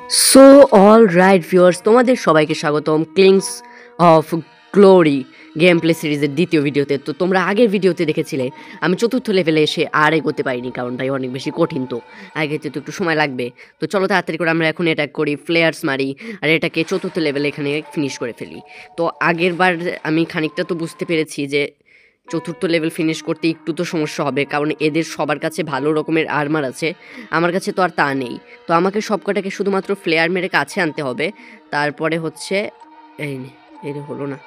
So all right viewers, তোমাদের সবাইকে স্বাগতম clings of glory game play সিরিজের দ্বিতীয় ভিডিওতে। তো তোমরা আগের ভিডিওতে দেখেছিলে আমি চতুর্থ লেভেলে এসে আর এগোতে পারিনি, কারণ ভাই অনেক বেশি কঠিন, তো আগেতে তো একটু সময় লাগবে। তো চলো তাড়াতাড়ি করে আমরা এখন অ্যাটাক করি, ফ্লেয়ার্স মারি, আর এটাকে চতুর্থ লেভেলে এখানে ফিনিশ করে ফেলি। তো আগের বার আমি খানিকটা তো বুঝতে পেরেছি যে চতুর্থ লেভেল ফিনিশ করতে একটু তো সমস্যা হবে, কারণ এদের সবার কাছে ভালো রকমের আর্মার আছে, আমার কাছে তো আর তা নেই। তো আমাকে সবকটাকে শুধুমাত্র ফ্লেয়ার মেরে কাছে আনতে হবে। তারপরে হচ্ছে এই হলো না।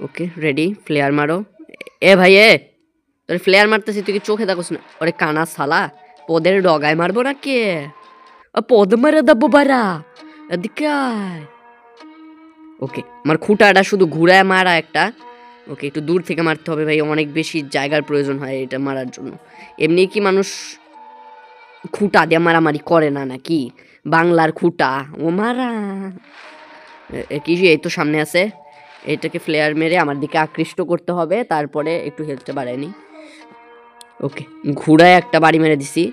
ওকে রেডি, ফ্লেয়ার মারো। এ ভাই তোর ফ্লেয়ার মারতেছি, তুই কি চোখে দেখোস না? ওরে কানা সালা, পদের ডগায় মারবো না কে? পদ মারে দেবো বারা, এদিকে ওকে আমার খুঁটাটা শুধু ঘুরায় মারা একটা। ওকে একটু দূর থেকে মারতে হবে ভাই, অনেক বেশি জায়গার প্রয়োজন হয় এটা মারার জন্য। এমনি কি মানুষ খুঁটা দিয়ে মারামারি করে না নাকি? বাংলার খুঁটা ও মারা কি, এই তো সামনে আছে। এটাকে ফ্লেয়ার মেরে আমার দিকে আকৃষ্ট করতে হবে, তারপরে একটু হেলথটা বাড়ায় নি। ওকে ঘুরায় একটা বাড়ি মেরে দিছি,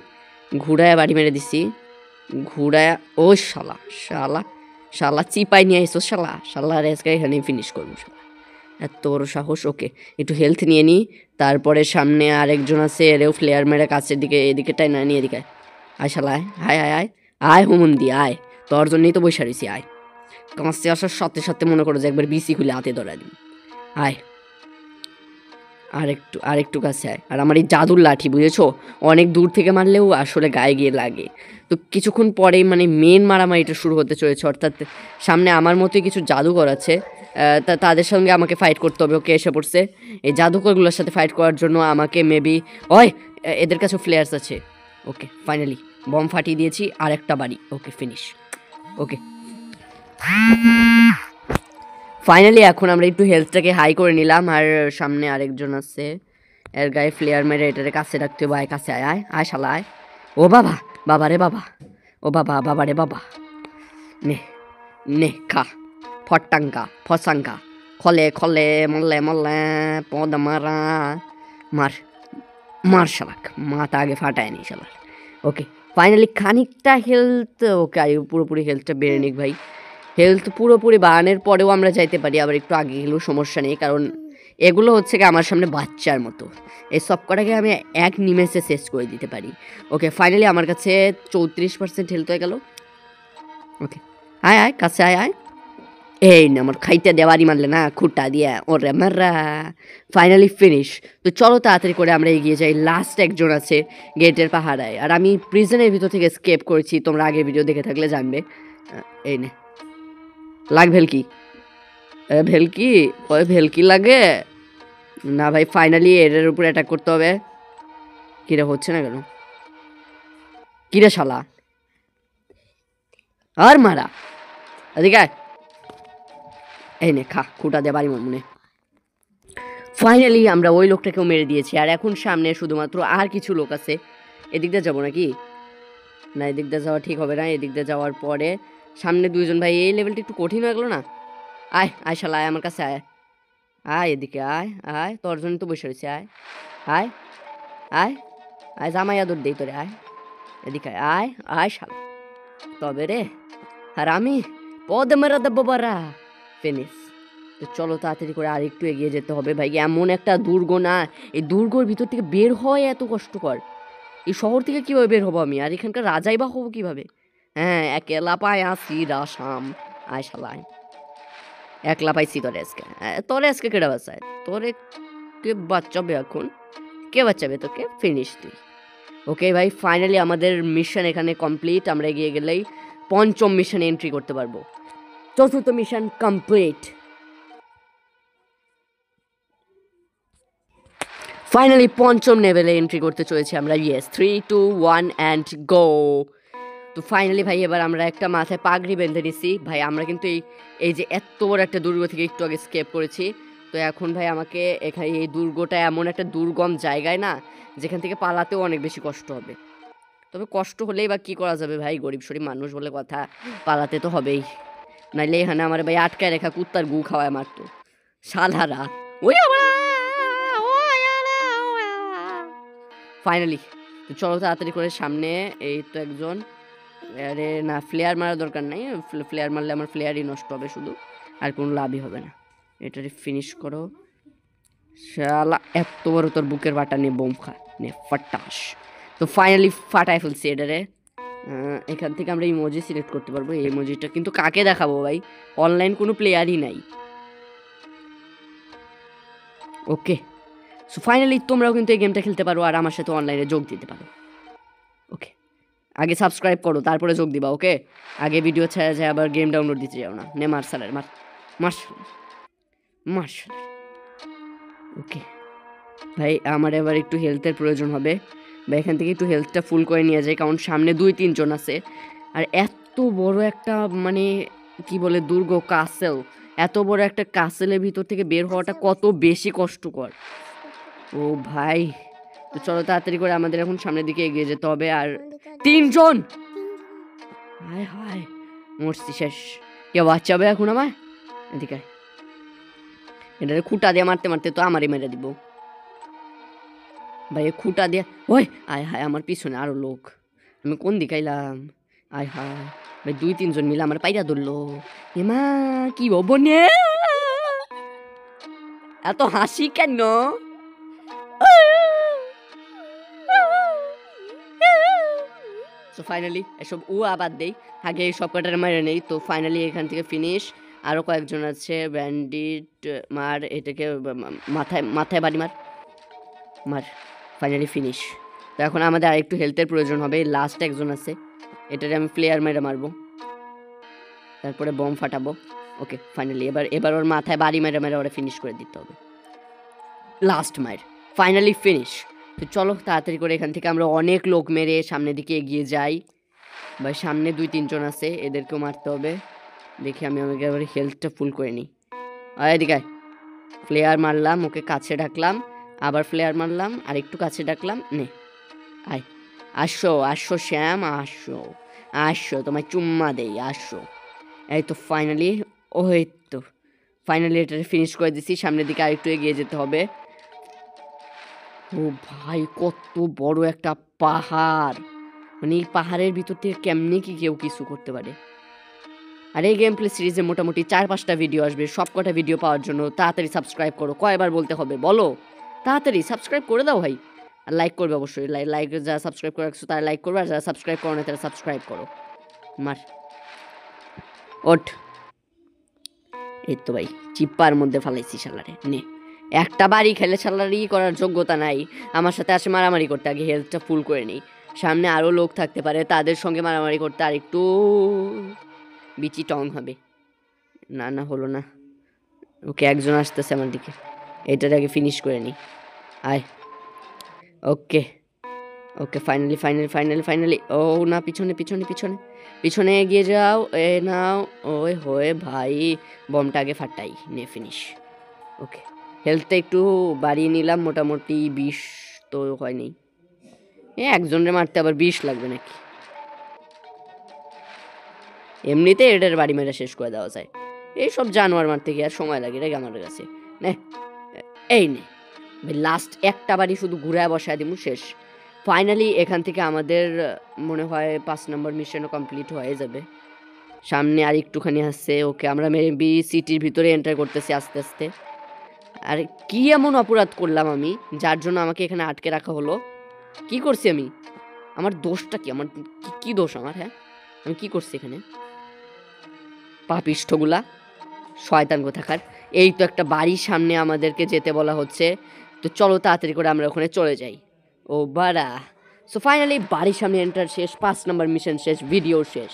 ঘুরায় ও শালা শালা শালা চিপাই নিয়ে আইসো শালা, শালা রেসকে এখানে ফিনিশ করবো শালা, এত বড় সাহস। ওকে একটু হেলথ নিয়ে নিই, তারপরে সামনে আরেকজন আছে, এরেও ফ্লেয়ার মেরে কাছের দিকে, এদিকে টাই না নিয়ে এদিকে আয় শালা, আয় আয় আয় আয় হুমন্দি আয়, তোর জন্যই তো বসে রয়েছি। আয় কাঁচতে আসার সাথে সাথে মনে করো যে একবার বিসি খুলে হাতে ধরা দিই। আয় আরেকটু কাছে আয়। আর আমার এই জাদুর লাঠি বুঝেছো, অনেক দূর থেকে মারলেও আসলে গায়ে গিয়ে লাগে। তো কিছুক্ষণ পরেই মানে মেন মারামারিটা শুরু হতে চলেছে, অর্থাৎ সামনে আমার মতোই কিছু জাদুকর আছে, তাদের সঙ্গে আমাকে ফাইট করতে হবে। ওকে এসে পড়ছে, এই জাদুকরগুলোর সাথে ফাইট করার জন্য আমাকে মেবি এদের কাছেও ফ্লেয়ার্স আছে। ওকে ফাইনালি বম ফাটিয়ে দিয়েছি, আর একটা বাড়ি। Okay finish. ওকে ফাইনালি এখন আমরা একটু হেলথটাকে হাই করে নিলাম, আর সামনে আরেকজন আছে, এর গায়ে ফ্লেয়ার মেরে এটারে কাছে রাখতে হবে। আয় কাছে আয় আয় আয় শালা আয়। ও বাবা, বাবা রে বাবা, ও বাবা, বাবা রে বাবা, নে নে খা ফটাঙ্কা ফসাঙ্কা, খলে খলে মল্লে মল্লে পদ মারা, মার মার শালাক, মাথা আগে ফাটায় নি শালাক। ওকে ফাইনালি খানিকটা হেলথ, ওকে আর পুরোপুরি হেলথটা বেড়ে নিক ভাই। হেলথ পুরোপুরি বাড়ানোর পরেও আমরা যাইতে পারি, আবার একটু আগে গেলেও সমস্যা নেই, কারণ এগুলো হচ্ছে কি আমার সামনে বাচ্চার মতো, এই সব কটাকে আমি এক নিমেষে শেষ করে দিতে পারি। ওকে ফাইনালি আমার কাছে 34% হেলথ হয়ে গেল। ওকে আয় আয় কাছে আয় আয়, এই না আমার খাইতে দেওয়ারই মারলে না খুঁটা দিয়া, ওরে মাররা ফাইনালি ফিনিশ। তো চলো তাড়াতাড়ি করে আমরা এগিয়ে যাই, লাস্ট একজন আছে গেটের পাহাড়ায়, আর আমি প্রিজনের ভিতর থেকে স্কেপ করেছি, তোমরা আগের ভিডিও দেখে থাকলে জানবে। এই নে লাগ ভেলকি, ভেলকি ওই ভেলকি লাগে না ভাই। ফাইনালি এর উপর অ্যাটাক করতে হবে। কিরে হচ্ছে না কেন? কিরে শালা, আর মারা এদিকে, এই নে খা খুঁটা দিয়ে বাড়ি মনে। ফাইনালি আমরা ওই লোকটাকেও মেরে দিয়েছি, আর এখন সামনে শুধুমাত্র আর কিছু লোক আছে। এদিক দিয়ে যাবো নাকি? না এদিক দিয়ে যাওয়া ঠিক হবে না, এদিক দিয়ে যাওয়ার পরে সামনে দুইজন। ভাই এই লেভেলটা একটু কঠিন হয়ে গেলো না? আয় আয় শালা আয় আমার কাছে আয়, আয় এদিকে আয় আয়, তোর জন্য তো বসে রয়েছে। আয় আয় আয় আয় জামাই আদর দেই তোরে, আয় এদিকে আয় আয় শালা, তবে রে আর আমি পদ মেরা দেবো বারা ফিনিশ। তো চলো তাড়াতাড়ি করে আর একটু এগিয়ে যেতে হবে ভাই, এমন একটা দুর্গ না, এই দুর্গর ভিতর থেকে বের হয় এত কষ্টকর। এই শহর থেকে কীভাবে বের হবো আমি, আর এখানকার রাজাই বা হবো কীভাবে? হ্যাঁ একলা পায় আসি রাসাম, আয় শালা আয়, একলা পাইছি তোরে আজকে কেডা বাঁচায়? তোরে কে বাচ্চাবে এখন? কে বাচ্চাবে তোকে? ফিনিশ তুই। ওকে ভাই ফাইনালি আমাদের মিশন এখানে কমপ্লিট, আমরা এগিয়ে গেলেই পঞ্চম মিশনে এন্ট্রি করতে পারবো। চতুর্থ মিশন কমপ্লিট। ফাইনালি পঞ্চম লেভেলে এন্ট্রি করতে চলেছি আমরা। Yes 3 2 1 and go. তো ফাইনালি ভাই এবার আমরা একটা মাথায় পাগড়ি বেঁধে নিছি ভাই। আমরা কিন্তু এই যে এত বড় একটা দুর্গ থেকে একটু আগে স্কেপ করেছি। তো এখন ভাই আমাকে এখানে এই দুর্গটা এমন একটা দুর্গম জায়গায় না, যেখান থেকে পালাতেও অনেক বেশি কষ্ট হবে। তবে কষ্ট হলেই বা কী করা যাবে ভাই, গরিব শরীফ মানুষ বলে কথা, পালাতে তো হবেই, নাইলে এখানে আমার ভাই আটকায় রেখা কুত্তার গু খাওয়ায় মারতো সাধারা। ওই ফাইনালি তো চলো তাড়াতাড়ি করে সামনে, এই তো একজন, আরে না, ফ্লেয়ার মারার দরকার নাই, ফ্লেয়ার মারলে আমার ফ্লেয়ারই নষ্ট হবে শুধু, আর কোনো লাভই হবে না। এটারে ফিনিশ করো। শালা এত বড় তোর বুকের বাটা নিয়ে বোম খা নে ফাটাস। তো ফাইনালি ফাটায় ফেলছি এটারে। এখান থেকে আমরা ইমোজি সিলেক্ট করতে পারবো। এই ইমোজিটা কিন্তু কাকে দেখাবো ভাই, অনলাইন কোনো প্লেয়ারই নাই। ওকে, সো ফাইনালি তোমরাও কিন্তু এই গেমটা খেলতে পারো আর আমার সাথে অনলাইনে যোগ দিতে পারো। ওকে, আগে সাবস্ক্রাইব করো তারপরে যোগ দিবা। ওকে, আগে ভিডিও ছেড়ে যায় আবার গেম ডাউনলোড দিতে যাও না। নে মার সালার মার মার মার। ওকে ভাই, আমার এবার একটু হেলথের প্রয়োজন হবে বা এখান থেকে একটু হেলথটা ফুল করে নিয়ে যায়, কারণ সামনে 2-3 জন আছে। আর এত বড় একটা মানে কি বলে দুর্গ, কাসেল, এত বড় একটা কাসেলের ভিতর থেকে বের হওয়াটা কত বেশি কষ্টকর। ও ভাই, তো চলো তাড়াতাড়ি করে আমাদের এখন সামনের দিকে এগিয়ে যেতে হবে। আর 3 জন, হায় হায় মরছি শেষ। কে বাঁচাবে এখন আমায়? এদিকে এটা খুঁটা দিয়ে মারতে মারতে তো আমারই মেরে দিব ভাই। খুঁটা দিয়ে ওই আয় হায়, আমার পিছনে আরো লোক, আমি কোন দিকে আইলাম? আয় হায় ভাই, 2-3 জন মিলে আমার পাইরা ধরলো। এমা কি হবো নে, এত হাসি কেন? তো ফাইনালি এসব আবার দেই, আগে এই সব কটার মারে নেই। তো ফাইনালি এখান থেকে ফিনিশ। আরও কয়েকজন আছে, ব্যান্ডিট মার, এটাকে মাথায় মাথায় বাড়ি মার মার। Finally finish. তো এখন আমাদের আরেকটু হেলথের প্রয়োজন হবে। লাস্ট একজন আছে, এটারে আমি প্লেয়ার মেরে মারবো, তারপরে বম ফাটাবো। ওকে ফাইনালি এবার ওর মাথায় বাড়ি মেরে মেরে ওরা ফিনিশ করে দিতে হবে। লাস্ট মার, ফাইনালি ফিনিশ। তো চলো তাড়াতাড়ি করে এখান থেকে আমরা অনেক লোক মেরে সামনের দিকে এগিয়ে যাই। ভাই সামনে 2-3 জন আছে, এদেরকেও মারতে হবে। দেখি আমি আমাকে এবার হেলথটা ফুল করে নিই। এদিকে ফ্লেয়ার মারলাম, ওকে কাছে ডাকলাম, আবার ফ্লেয়ার মারলাম, আর একটু কাছে ডাকলাম। নে আয়, আসো আসো শ্যাম, আসো আসো, তোমায় চুম্মা দেই, আসো। এই তো ফাইনালি, ওই তো ফাইনালি এটা ফিনিশ করে দিছি। সামনের দিকে আরেকটু এগিয়ে যেতে হবে। ও ভাই, কত বড় একটা পাহাড়, মানে এই পাহাড়ের ভিতর থেকে কেমনি কি কেউ কিছু করতে পারে। আর এই গেম প্লে সিরিজে মোটামুটি 4-5টা ভিডিও আসবে। সব কটা ভিডিও পাওয়ার জন্য তাড়াতাড়ি সাবস্ক্রাইব করো। কয়বার বলতে হবে বলো? তাড়াতাড়ি সাবস্ক্রাইব করে দাও ভাই, আর লাইক করবে অবশ্যই। লাইক যারা সাবস্ক্রাইব করে রাখছো তারা লাইক করবে, আর যারা সাবস্ক্রাইব করো না তারা সাবস্ক্রাইব করো। মার ওঠ। এই তো ভাই চিপ্পার মধ্যে ফালাইছি শালারে। নে, একটা বাড়ি খেলে শালারি করার যোগ্যতা নাই, আমার সাথে আসে মারামারি করতে। আগে হেলথটা ফুল করে নিই, সামনে আরও লোক থাকতে পারে, তাদের সঙ্গে মারামারি করতে আর একটু বিচি টং হবে। না না হলো না। ওকে একজন আসতেছে আমার দিকে, এটার আগে ফিনিশ করে নিই। আয় okay okay finally finally finally finally. ও না, পিছনে পিছনে পিছনে পিছনে এগিয়ে যাও। এ নাও, ওই হয়ে ভাই বমটা আগে ফাটাই। নে ফিনিশ। ওকে হেলথটা একটু বাড়িয়ে নিলাম, মোটামুটি 20 তো হয়নি। একজনের মারতে আবার 20 লাগবে নাকি? এমনিতে এটার বাড়ি মেরে শেষ করে দেওয়া যায়, এইসব জানোয়ার মারতে গিয়ে আর সময় লাগে রে আমার কাছে। নে এই নে লাস্ট একটা বাড়ি শুধু ঘুরায় বসায় দিব, শেষ। ফাইনালি এখান থেকে আমাদের মনে হয় 5 নম্বর মিশনও কমপ্লিট হয়ে যাবে। সামনে আর একটুখানি আসছে। ওকে আমরা মেবি সিটির ভিতরে এন্টার করতেছি আস্তে আস্তে। আর কি এমন অপরাধ করলাম আমি যার জন্য আমাকে এখানে আটকে রাখা হলো? কি করছি আমি? আমার দোষটা কি? আমার কি দোষ আমার? হ্যাঁ আমি কি করছি এখানে? পাপিষ্ঠগুলা, শয়তান কোথাকার। এই তো একটা বাড়ির সামনে আমাদেরকে যেতে বলা হচ্ছে, তো চলো তাড়াতাড়ি করে আমরা ওখানে চলে যাই। ও বাড়া। সো ফাইনালি বাড়ির সামনে এন্টার শেষ, 5 নম্বর মিশন শেষ, ভিডিও শেষ।